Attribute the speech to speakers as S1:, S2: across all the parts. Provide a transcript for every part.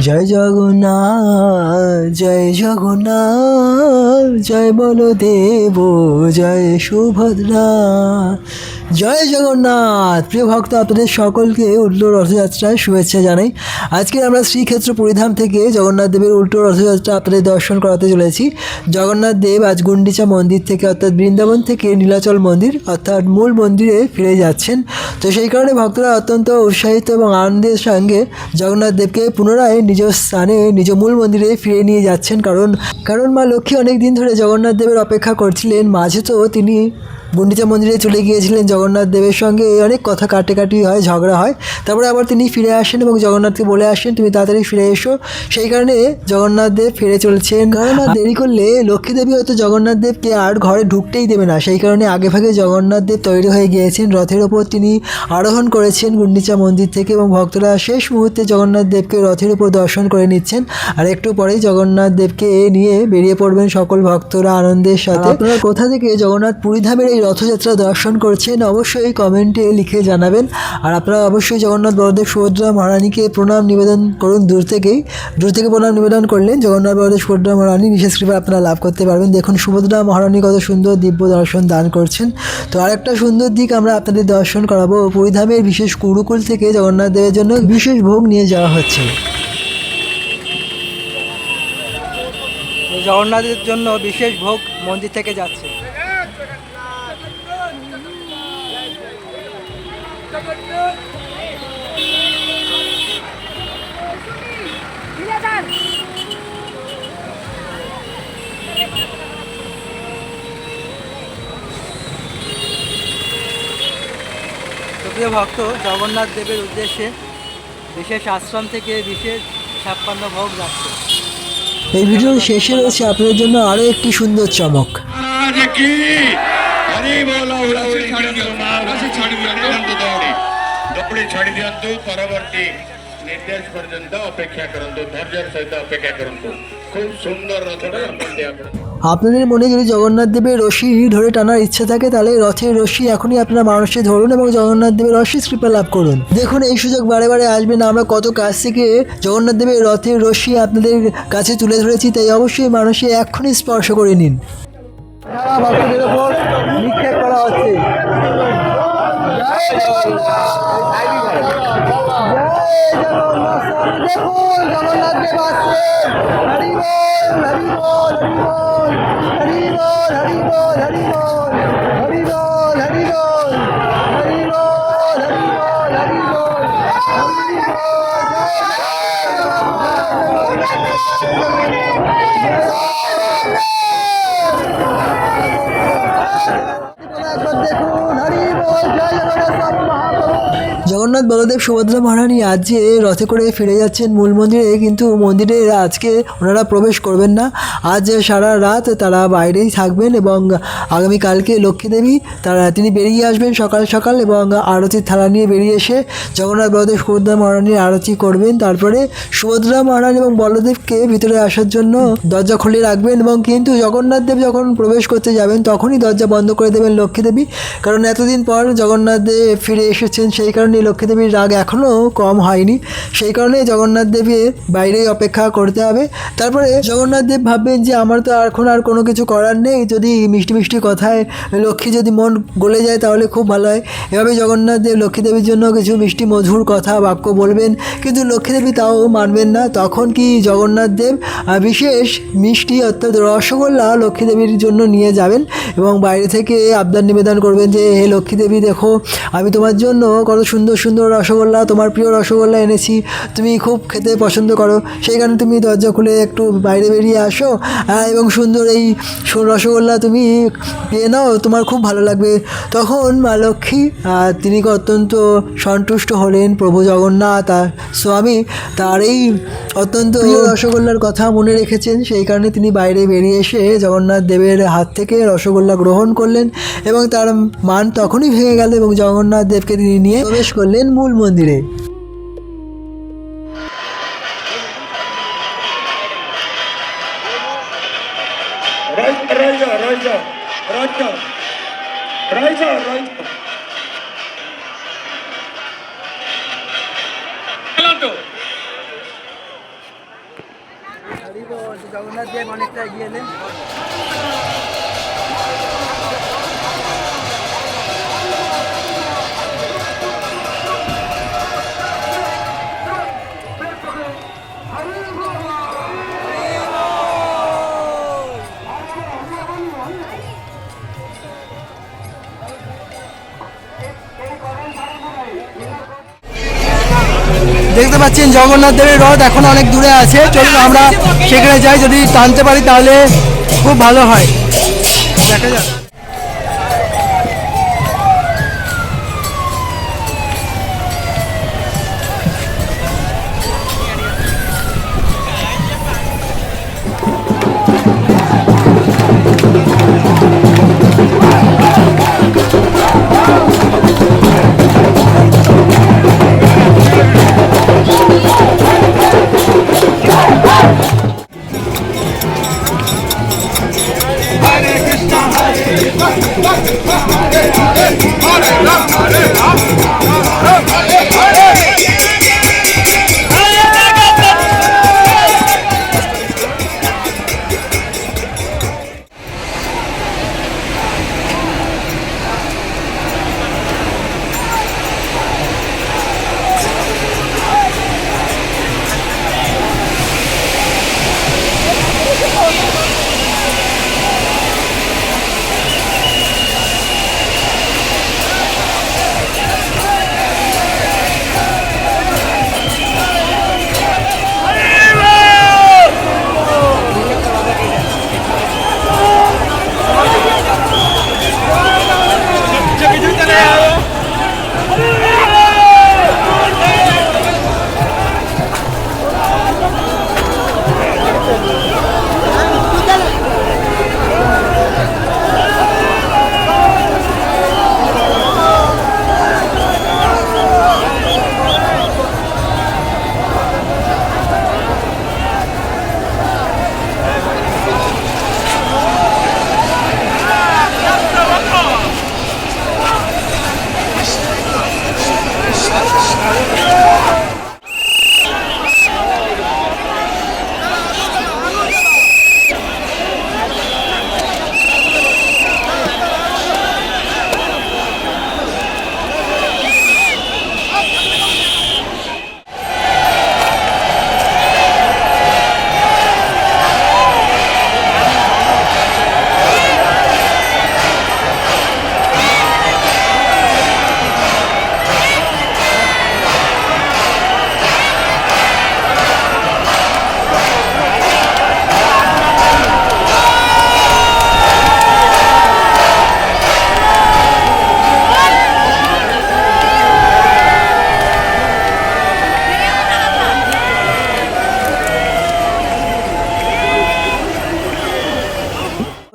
S1: জয় জগন্নাথ, জয় জগন্নাথ, জয় বলদেব, জয় সুভদ্রা। জয় জগন্নাথ। প্রিয় ভক্ত, আপনাদের সকলকে উল্টো রথযাত্রায় শুভেচ্ছা জানাই। আজকে আমরা শ্রীক্ষেত্র পুরীধাম থেকে জগন্নাথ দেবের উল্টো রথযাত্রা আপনাদের দর্শন করাতে চলেছি। জগন্নাথ দেব আজ গুন্ডিচা মন্দির থেকে অর্থাৎ বৃন্দাবন থেকে নীলাচল মন্দির অর্থাৎ মূল মন্দিরে ফিরে যাচ্ছেন। তো সেই কারণে ভক্তরা অত্যন্ত উৎসাহিত এবং আনন্দের সঙ্গে জগন্নাথ দেবকে পুনরায় নিজ স্থানে নিজ মূল মন্দিরে ফিরে নিয়ে যাচ্ছেন। কারণ মা লক্ষ্মী অনেক দিন ধরে জগন্নাথ দেবের অপেক্ষা করছিলেন। মাঝে তো তিনি গুন্ডিচা মন্দিরে চলে গিয়েছিলেন, জগন্নাথ দেবের সঙ্গে অনেক কথা কাটাকাটি হয়, ঝগড়া হয়। তারপরে আবার তিনি ফিরে আসেন এবং জগন্নাথকে বলে আসেন তুমি তাড়াতাড়ি ফিরে এসো। সেই কারণে জগন্নাথ দেব ফিরে চলেছেন। কারণ আর দেরি করলে লক্ষ্মী দেবী হয়তো জগন্নাথ দেবকে আর ঘরে ঢুকতেই দেবে না। সেই কারণে আগে ভাগে জগন্নাথ দেব তৈরি হয়ে গিয়েছেন। রথের ওপর তিনি আরোহণ করেছেন গুন্ডিচা মন্দির থেকে এবং ভক্তরা শেষ মুহূর্তে জগন্নাথ দেবকে রথের উপর দর্শন করে নিচ্ছেন। আর একটু পরেই জগন্নাথ দেবকে নিয়ে বেরিয়ে পড়বেন সকল ভক্তরা আনন্দের সাথে। আপনারা কোথা থেকে জগন্নাথ পুরীধামের এই রথযাত্রা দর্শন করছেন অবশ্যই কমেন্টে লিখে জানাবেন। আর আপনারা অবশ্যই জগন্নাথ বলদেব সুভদ্রা মহারানীকে প্রণাম নিবেদন করুন। দূর থেকে প্রণাম নিবেদন করলেন জগন্নাথ বলদেব সুভদ্রা মহারানী বিশেষ কৃপা আপনারা লাভ করতে পারবেন। দেখুন সুভদ্রা মহারানী কত সুন্দর দিব্য দর্শন দান করছেন। তো আরেকটা সুন্দর দিক আমরা আপনাদের দর্শন করাবো। পুরীধামের বিশেষ গুরুকুল থেকে জগন্নাথ দেবের জন্য বিশেষ ভোগ নিয়ে যাওয়া হচ্ছে। জগন্নাথের জন্য বিশেষ ভোগ মন্দির থেকে যাচ্ছে। প্রিয় ভক্ত, জগন্নাথ দেবের উদ্দেশ্যে বিশেষ আশ্রম থেকে বিশেষ 56 ভোগ যাচ্ছে। এই ভিডিওর শেষে রয়েছে আপনাদের জন্য আরো একটি সুন্দর চমক।
S2: ছাড়ি দিয়ন্তু পরবর্তী নির্দেশ পর্যন্ত অপেক্ষা করন্তু, ধৈর্যের সহিত অপেক্ষা করন্তু। খুব সুন্দর রথটা
S1: আপনাদের মনে যদি জগন্নাথ দেবের রশি ধরে টানার ইচ্ছা থাকে তাহলে রথের রশি এখনই আপনারা মানুষে ধরুন এবং জগন্নাথ দেবের অশেষ কৃপা লাভ করুন। দেখুন এই সুযোগ বারে বারে আসবে না। আমরা কত কাছ থেকে জগন্নাথ দেবের রথের রশি আপনাদের কাছে তুলে ধরেছি, তাই অবশ্যই মানুষে এখনই স্পর্শ করে নিন। ভক্তদের ওপর নিক্ষেপ করা হচ্ছে। দেখুন জগন্নাথ দেব আসছেন। হরি বল, হরি বল, হরি বল, হরি বল, হরি বল, হরি বল, হরি বল, হরি বল, হরি বল, হরি বল, হরি বল, দেখুন হরি বল, জয় জগন্নাথ মহাপ্রভু। জগন্নাথ বলদেব সুভদ্রা মহারানী আজ যে রথে করে ফিরে যাচ্ছেন মূল মন্দিরে, কিন্তু মন্দিরে আজকে ওনারা প্রবেশ করবেন না। আজ সারা রাত তারা বাইরেই থাকবেন এবং আগামীকালকে লক্ষ্মী দেবী তিনি বেরিয়ে আসবেন সকাল সকাল এবং আরতির থালা নিয়ে বেরিয়ে এসে জগন্নাথ বলদেব সুভদ্রা মহারানীর আরতি করবেন। তারপরে সুভদ্রা মহারানী এবং বলদেবকে ভিতরে আসার জন্য দরজা খুলে রাখবেন এবং কিন্তু জগন্নাথ দেব যখন প্রবেশ করতে যাবেন তখনই দরজা বন্ধ করে দেবেন লক্ষ্মী দেবী। কারণ এতদিন পর জগন্নাথ দেব ফিরে এসেছেন, সেই কারণে লক্ষ্মী দেবীর রাগ এখনও কম হয়নি। সেই কারণে জগন্নাথ দেবী বাইরেই অপেক্ষা করতে হবে। তারপরে জগন্নাথ দেব ভাববেন যে আমার তো এখন আর কোনো কিছু করার নেই, যদি মিষ্টি মিষ্টি কথায় লক্ষ্মী যদি মন গলে যায় তাহলে খুব ভালো হয়। এভাবে জগন্নাথ দেব লক্ষ্মী দেবীর জন্য কিছু মিষ্টি মধুর কথা বাক্য বলবেন, কিন্তু লক্ষ্মী দেবী তাও মানবেন না। তখন কি জগন্নাথ দেব বিশেষ মিষ্টি অর্থাৎ রসগোল্লা লক্ষ্মী দেবীর জন্য নিয়ে যাবেন এবং বাইরে থেকে আবদার নিবেদন করবেন যে হে লক্ষ্মী দেবী, দেখো আমি তোমার জন্য কত সুন্দর সুন্দর রসগোল্লা, তোমার প্রিয় রসগোল্লা এনেছি, তুমি খুব খেতে পছন্দ করো, সেই কারণে তুমি দরজা খুলে একটু বাইরে বেরিয়ে আসো এবং সুন্দর এই রসগোল্লা তুমি পেয়ে নাও, তোমার খুব ভালো লাগবে। তখন মা লক্ষ্মী তিনি অত্যন্ত সন্তুষ্ট হলেন। প্রভু জগন্নাথ স্বামী তার এই অত্যন্ত রসগোল্লার কথা মনে রেখেছেন, সেই কারণে তিনি বাইরে বেরিয়ে এসে জগন্নাথ দেবের হাত থেকে রসগোল্লা গ্রহণ করলেন এবং তার মান তখনই ভেঙে গেল এবং জগন্নাথ দেবকে তিনি নিয়ে প্রবেশ করলেন মূল মন্দিরে। জগন্নাথ দেব অনেকটা এগিয়ে এলেন। দেখতে পাচ্ছেন জগন্নাথ দেবের রথ এখন অনেক দূরে আছে, চলুন আমরা সেখানে যাই, যদি টানতে পারি তাহলে খুব ভালো হয়, দেখা যাক।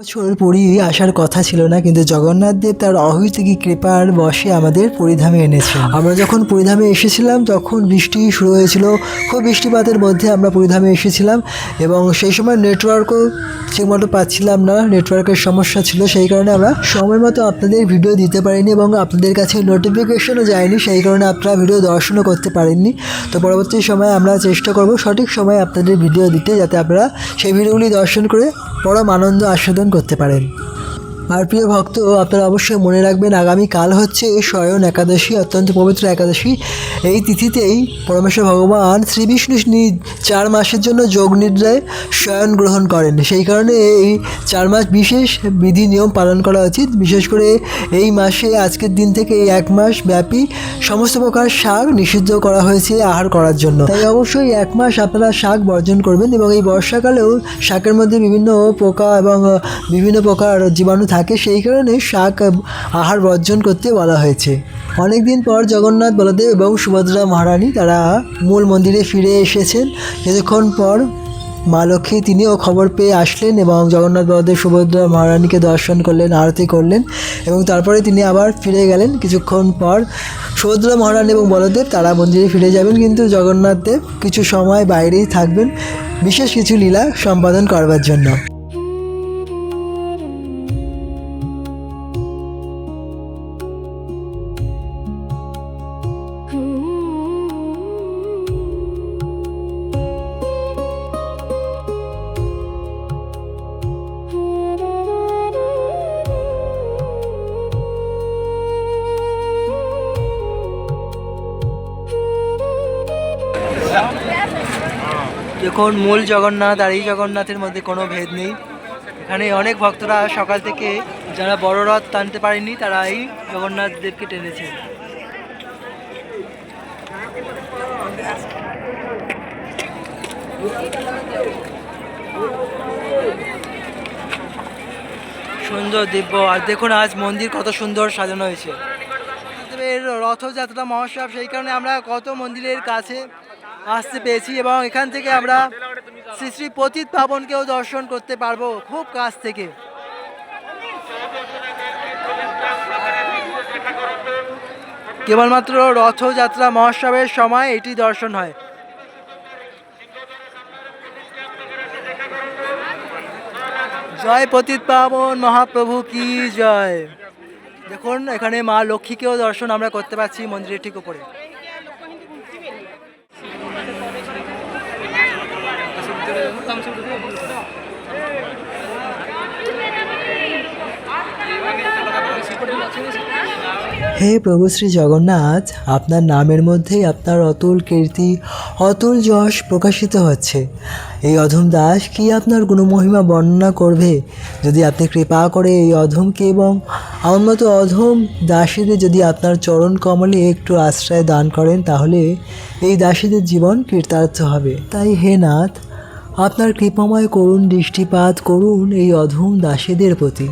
S1: বছর পুরী আসার কথা ছিল না, কিন্তু জগন্নাথ দেব তার অহৈতুকী কৃপার বশে আমাদের পুরীধামে এনেছে। আমরা যখন পুরীধামে এসেছিলাম তখন বৃষ্টি শুরু হয়েছিল, খুব বৃষ্টিপাতের মধ্যে আমরা পুরীধামে এসেছিলাম এবং সেই সময় নেটওয়ার্কও ঠিকমতো পাচ্ছিলাম না, নেটওয়ার্কের সমস্যা ছিল, সেই কারণে আমরা সময় মতো আপনাদের ভিডিও দিতে পারিনি এবং আপনাদের কাছে নোটিফিকেশনও যায়নি, সেই কারণে আপনারা ভিডিও দর্শনও করতে পারেননি। তো পরবর্তী সময়ে আমরা চেষ্টা করব সঠিক সময়ে আপনাদের ভিডিও দিতে, যাতে আপনারা সেই ভিডিওগুলি দর্শন করে পরম আনন্দ আস্বাদন করতে পারেন। আর প্রিয় ভক্ত, আপনারা অবশ্যই মনে রাখবেন আগামীকাল হচ্ছে শয়ন একাদশী, অত্যন্ত পবিত্র একাদশী। এই তিথিতেই পরমেশ্বর ভগবান শ্রীবিষ্ণু 4 মাসের জন্য যোগ নিদ্রায় শয়ন গ্রহণ করেন, সেই কারণে এই 4 মাস বিশেষ বিধি নিয়ম পালন করা উচিত। বিশেষ করে এই মাসে আজকের দিন থেকে এই 1 মাস ব্যাপী সমস্ত প্রকার শাক নিষিদ্ধ করা হয়েছে আহার করার জন্য। তাই অবশ্যই 1 মাস আপনারা শাক বর্জন করবেন এবং এই বর্ষাকালেও শাকের মধ্যে বিভিন্ন পোকা এবং বিভিন্ন প্রকার জীবাণু থাকে, সেই কারণে শাক আহার বর্জন করতে বলা হয়েছে। অনেক দিন পর জগন্নাথ, বলদেব এবং সুভদ্রা মহারানী তারা মূল মন্দিরে ফিরে এসেছেন। কিছুক্ষণ পর মা লক্ষ্মী তিনিও খবর পেয়ে আসলেন এবং জগন্নাথ, বলদেব, সুভদ্রা মহারানীকে দর্শন করলেন, আরতি করলেন এবং তারপরে তিনি আবার ফিরে গেলেন। কিছুক্ষণ পর সুভদ্রা মহারানী এবং বলদেব তারা মন্দিরে ফিরে যাবেন, কিন্তু জগন্নাথ দেব কিছু সময় বাইরেই থাকবেন বিশেষ কিছু লীলা সম্পাদন করবার জন্য। দেখুন মূল জগন্নাথ আর এই জগন্নাথের মধ্যে কোনো ভেদ নেই। এখানে অনেক ভক্তরা সকাল থেকে যারা বড় রথ টানতে পারেনি তারা এই জগন্নাথ দেবকে টেনেছে। সুন্দর দিব্য, আর দেখুন আজ মন্দির কত সুন্দর সাজানো হয়েছে। এর রথযাত্রা মহোৎসব, সেই কারণে আমরা কত মন্দিরের কাছে আসতে পেরেছি এবং এখান থেকে আমরা শ্রী শ্রী পতিত পাবনকেও দর্শন করতে পারবো খুব কাছ থেকে। কেবলমাত্র রথযাত্রা মহোৎসবের সময় এটি দর্শন হয়। জয় পতিত পাবন মহাপ্রভু কি জয়। দেখুন এখানে মা লক্ষ্মীকেও দর্শন আমরা করতে পারছি মন্দিরের ঠিক উপরে। হে প্রভু শ্রী জগন্নাথ, আপনার নামের মধ্যেই আপনার অতুল কীর্তি, অতুল যশ প্রকাশিত হচ্ছে। এই অধম দাস কি আপনার গুণমহিমা বর্ণনা করবে? যদি আপনি কৃপা করে এই অধমকে এবং আমার মতো অধম দাসীদের যদি আপনার চরণ কমলে একটু আশ্রয় দান করেন, তাহলে এই দাসীদের জীবন কৃতার্থ হবে। তাই হে নাথ, আপনার কৃপাময় করুণ দৃষ্টিপাত করুন এই অধম দাসীদের প্রতি।